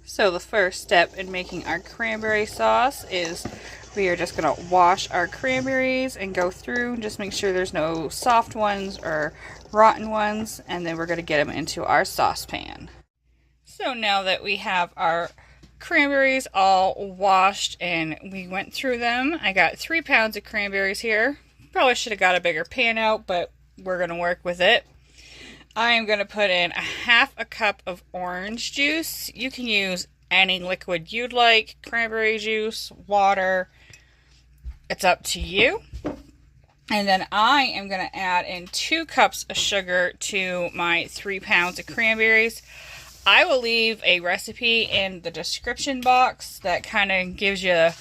So the first step in making our cranberry sauce is we are just going to wash our cranberries and go through and just make sure there's no soft ones or rotten ones, and then we're going to get them into our saucepan. So now that we have our cranberries all washed and we went through them, I got 3 pounds of cranberries here. Probably should have got a bigger pan out, but we're going to work with it. I am going to put in 1/2 cup of orange juice. You can use any liquid you'd like, cranberry juice, water. It's up to you. And then I am going to add in 2 cups of sugar to my 3 pounds of cranberries. I will leave a recipe in the description box that kind of gives you, a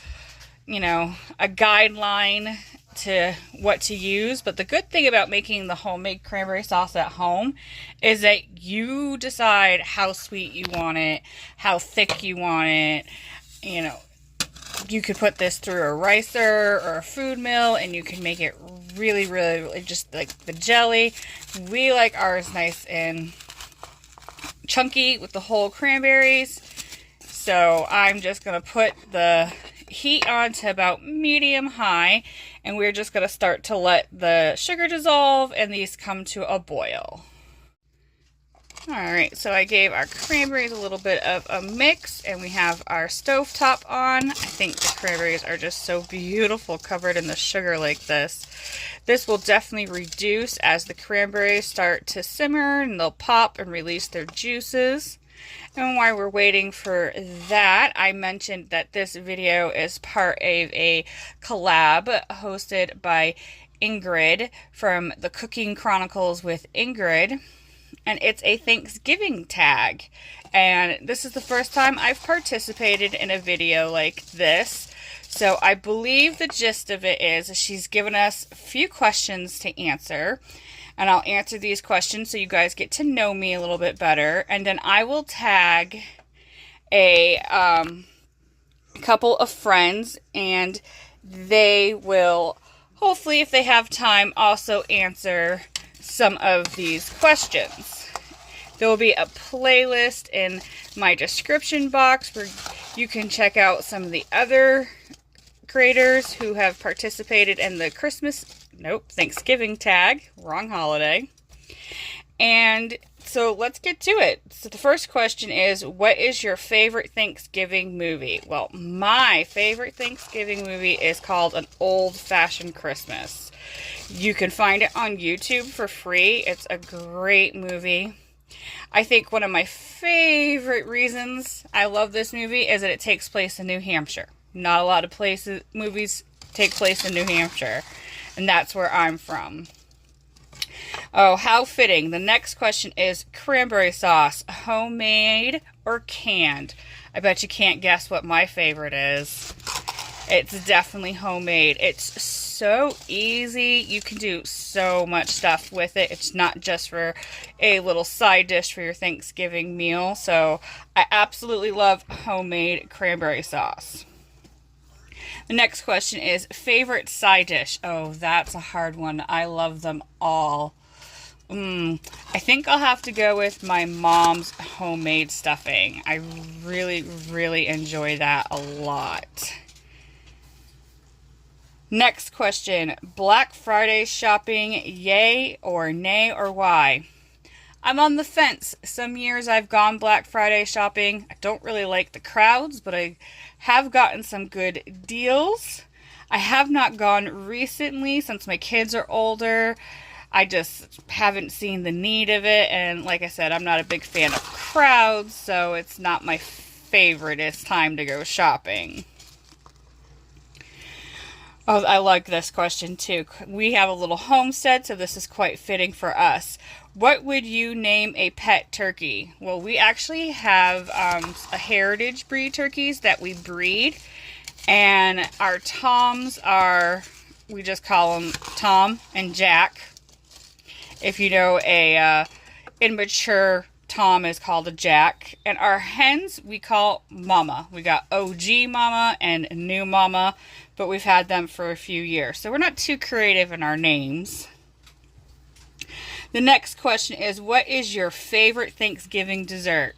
guideline to what to use. But the good thing about making the homemade cranberry sauce at home is that you decide how sweet you want it, how thick you want it. You could put this through a ricer or a food mill and you can make it really, really just like the jelly. We like ours nice and chunky with the whole cranberries. So I'm just going to put the heat on to about medium high, and we're just going to start to let the sugar dissolve and these come to a boil. Alright, so I gave our cranberries a little bit of a mix, and we have our stovetop on. I think the cranberries are just so beautiful covered in the sugar like this. This will definitely reduce as the cranberries start to simmer and they'll pop and release their juices. And while we're waiting for that, I mentioned that this video is part of a collab hosted by Ingrid from the Cooking Chronicles with Ingrid. And it's a Thanksgiving tag. And this is the first time I've participated in a video like this. So I believe the gist of it is she's given us a few questions to answer. And I'll answer these questions so you guys get to know me a little bit better. And then I will tag a couple of friends, and they will, hopefully if they have time, also answer some of these questions. There will be a playlist in my description box where you can check out some of the other creators who have participated in the Thanksgiving tag. Wrong holiday. And so let's get to it. So the first question is, what is your favorite Thanksgiving movie? Well, my favorite Thanksgiving movie is called An Old-Fashioned Christmas. You can find it on YouTube for free. It's a great movie. I think one of my favorite reasons I love this movie is that it takes place in New Hampshire. Not a lot of movies take place in New Hampshire, and that's where I'm from. Oh, how fitting. The next question is cranberry sauce, homemade or canned? I bet you can't guess what my favorite is. It's definitely homemade. It's so easy. You can do so much stuff with it. It's not just for a little side dish for your Thanksgiving meal. So I absolutely love homemade cranberry sauce. The next question is favorite side dish. Oh, that's a hard one. I love them all. I think I'll have to go with my mom's homemade stuffing. I really, really enjoy that a lot. Next question, Black Friday shopping, yay or nay or why? I'm on the fence. Some years I've gone Black Friday shopping. I don't really like the crowds, but I have gotten some good deals. I have not gone recently since my kids are older. I just haven't seen the need of it, and like I said, I'm not a big fan of crowds, so it's not my favoriteest time to go shopping. Oh, I like this question too. We have a little homestead, so this is quite fitting for us. What would you name a pet turkey? Well, we actually have a heritage breed turkeys that we breed, and our toms are, we just call them Tom and Jack. If you know, a immature Tom is called a Jack. And our hens we call Mama. We got OG Mama and New Mama, but we've had them for a few years. So we're not too creative in our names. The next question is, what is your favorite Thanksgiving dessert?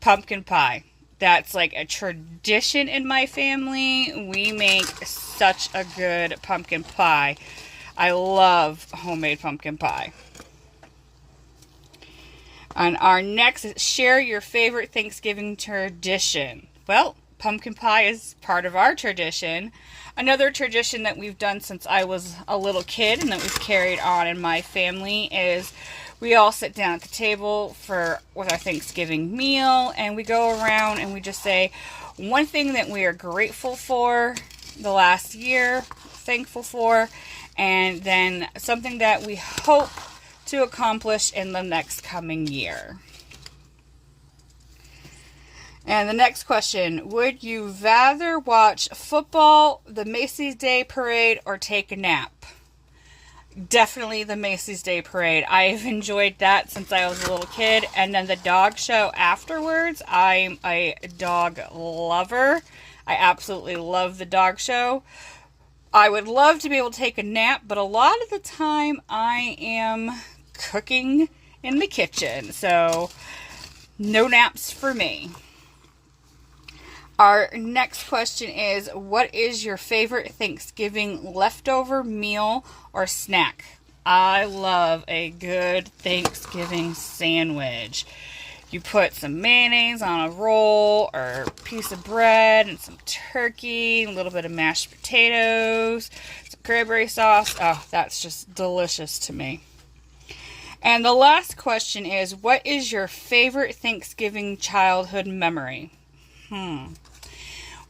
pumpkin pie. That's like a tradition in my family. We make such a good pumpkin pie. I love homemade pumpkin pie. And our next is share your favorite Thanksgiving tradition. Well, pumpkin pie is part of our tradition. Another tradition that we've done since I was a little kid and that we've carried on in my family is we all sit down at the table with our Thanksgiving meal, and we go around and we just say one thing that we are grateful for the last year, thankful for, and then something that we hope to accomplish in the next coming year. And the next question, would you rather watch football, the Macy's Day Parade, or take a nap? Definitely the Macy's Day Parade. I've enjoyed that since I was a little kid. And then the dog show afterwards. I'm a dog lover. I absolutely love the dog show. I would love to be able to take a nap, but a lot of the time I am cooking in the kitchen. So no naps for me. Our next question is, what is your favorite Thanksgiving leftover meal or snack? I love a good Thanksgiving sandwich. You put some mayonnaise on a roll or a piece of bread and some turkey, a little bit of mashed potatoes, some cranberry sauce. Oh, that's just delicious to me. And the last question is, what is your favorite Thanksgiving childhood memory?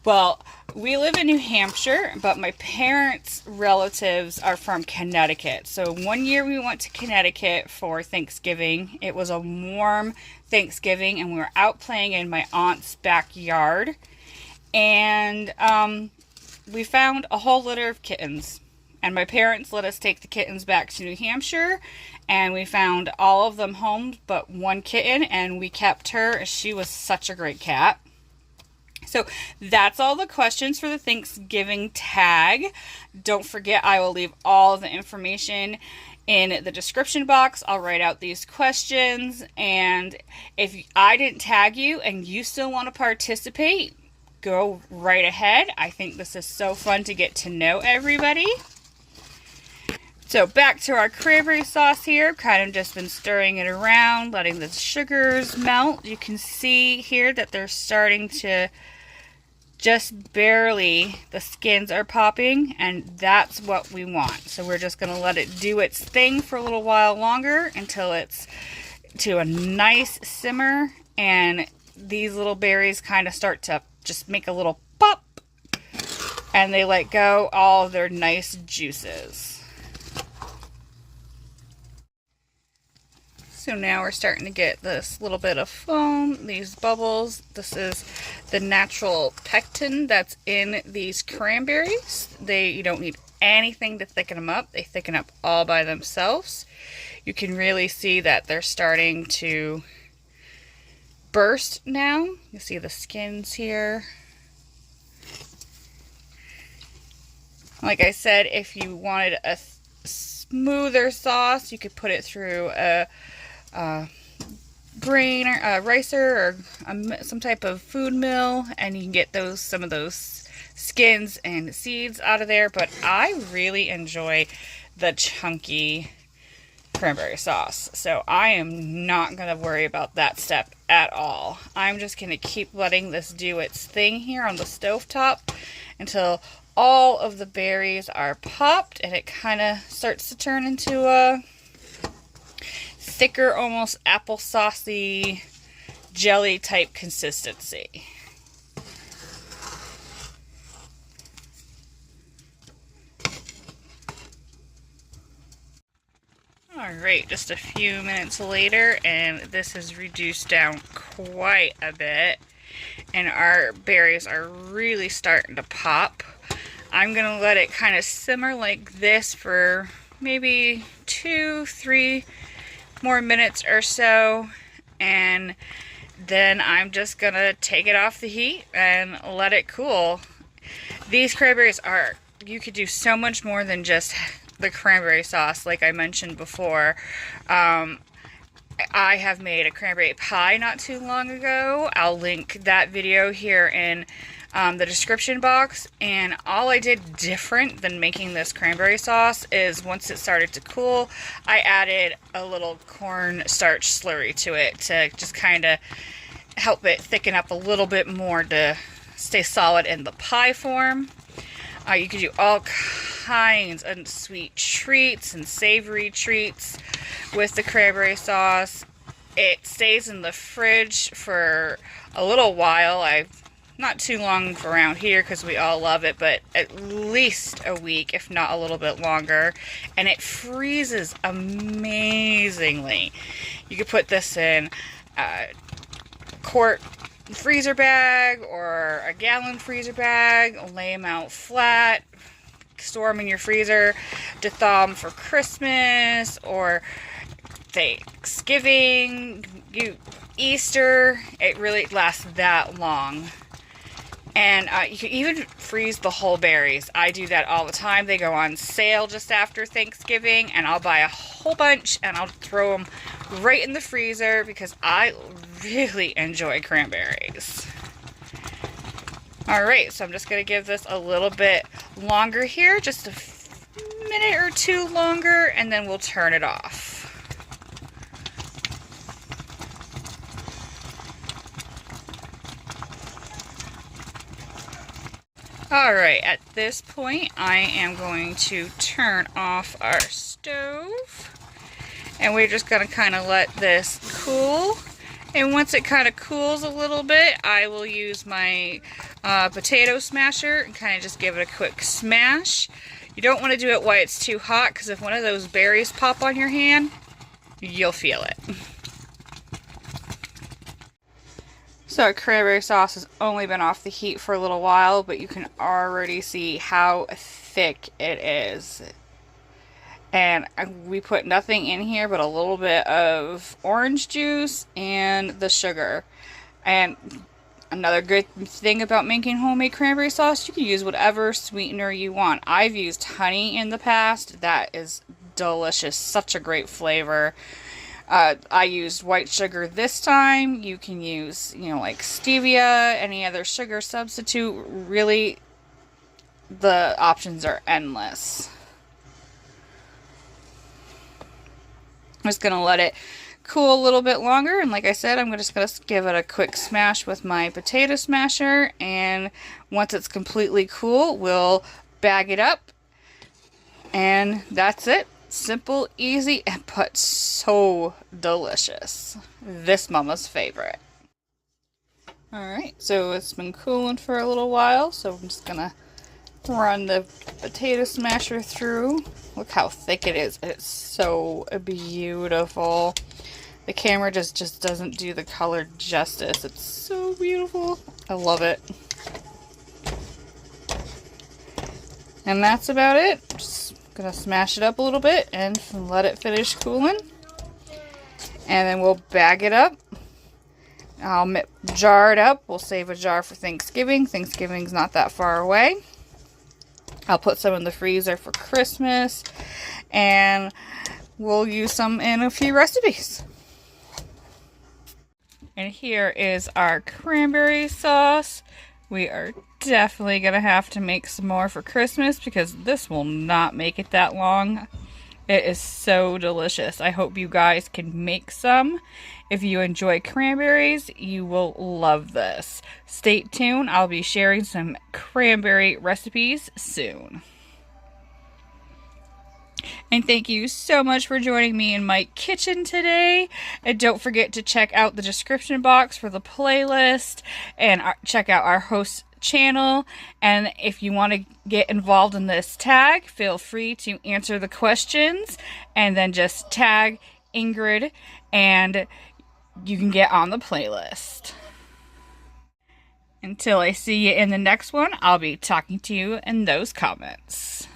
Well, we live in New Hampshire, but my parents' relatives are from Connecticut. So one year we went to Connecticut for Thanksgiving. It was a warm Thanksgiving, and we were out playing in my aunt's backyard. And we found a whole litter of kittens. And my parents let us take the kittens back to New Hampshire. And we found all of them home but one kitten, and we kept her. She was such a great cat. So that's all the questions for the Thanksgiving tag. Don't forget, I will leave all the information in the description box. I'll write out these questions. And if I didn't tag you and you still want to participate, go right ahead. I think this is so fun to get to know everybody. So back to our cranberry sauce here. Kind of just been stirring it around, letting the sugars melt. You can see here that they're starting to just barely, the skins are popping, and that's what we want. So we're just going to let it do its thing for a little while longer until it's to a nice simmer, and these little berries kind of start to just make a little pop, and they let go all of their nice juices. So now we're starting to get this little bit of foam, these bubbles. This is the natural pectin that's in these cranberries. You don't need anything to thicken them up. They thicken up all by themselves. You can really see that they're starting to burst now. You see the skins here. Like I said, if you wanted a smoother sauce, you could put it through a grain or a ricer or some type of food mill, and you can get some of those skins and seeds out of there. But I really enjoy the chunky cranberry sauce, so I am not going to worry about that step at all. I'm just going to keep letting this do its thing here on the stovetop until all of the berries are popped and it kind of starts to turn into a thicker, almost applesauce-y jelly type consistency. Alright, just a few minutes later, and this has reduced down quite a bit, and our berries are really starting to pop. I'm going to let it kind of simmer like this for maybe 2-3 more minutes or so, and then I'm just gonna take it off the heat and let it cool. These cranberries you could do so much more than just the cranberry sauce, like I mentioned before. I have made a cranberry pie not too long ago. I'll link that video here in the description box. And all I did different than making this cranberry sauce is once it started to cool, I added a little cornstarch slurry to it to just kind of help it thicken up a little bit more to stay solid in the pie form. You could do all kinds of sweet treats and savory treats with the cranberry sauce. It stays in the fridge for a little while. Not too long around here because we all love it, but at least a week, if not a little bit longer. And it freezes amazingly. You could put this in a quart freezer bag or a gallon freezer bag, lay them out flat, store them in your freezer to thaw them for Christmas or Thanksgiving, Easter. It really lasts that long. And you can even freeze the whole berries. I do that all the time. They go on sale just after Thanksgiving, and I'll buy a whole bunch and I'll throw them right in the freezer because I really enjoy cranberries. Alright, so I'm just going to give this a little bit longer here, just a minute or two longer, and then we'll turn it off. Alright, at this point I am going to turn off our stove. And we're just going to kind of let this cool. And once it kind of cools a little bit, I will use my potato smasher and kind of just give it a quick smash. You don't want to do it while it's too hot, because if one of those berries pop on your hand, you'll feel it. So our cranberry sauce has only been off the heat for a little while, but you can already see how thick it is. And we put nothing in here but a little bit of orange juice and the sugar. And another good thing about making homemade cranberry sauce, you can use whatever sweetener you want. I've used honey in the past. That is delicious. Such a great flavor. I used white sugar this time. You can use, like stevia, any other sugar substitute. Really, the options are endless. I'm just going to let it cool a little bit longer, and like I said, I'm just going to give it a quick smash with my potato smasher, and once it's completely cool, we'll bag it up, and that's it. Simple, easy, but so delicious. This mama's favorite. Alright, so it's been cooling for a little while, so I'm just going to run the potato smasher through. Look how thick it is. It's so beautiful. The camera just doesn't do the color justice. It's so beautiful. I love it. And that's about it. Just gonna smash it up a little bit and let it finish cooling. And then we'll bag it up. I'll jar it up. We'll save a jar for Thanksgiving. Thanksgiving's not that far away. I'll put some in the freezer for Christmas, and we'll use some in a few recipes. And here is our cranberry sauce. We are definitely going to have to make some more for Christmas because this will not make it that long. It is so delicious. I hope you guys can make some. If you enjoy cranberries, you will love this. Stay tuned. I'll be sharing some cranberry recipes soon. And thank you so much for joining me in my kitchen today. And don't forget to check out the description box for the playlist and check out our host channel. And if you want to get involved in this tag, feel free to answer the questions and then just tag Ingrid and you can get on the playlist. Until I see you in the next one, I'll be talking to you in those comments.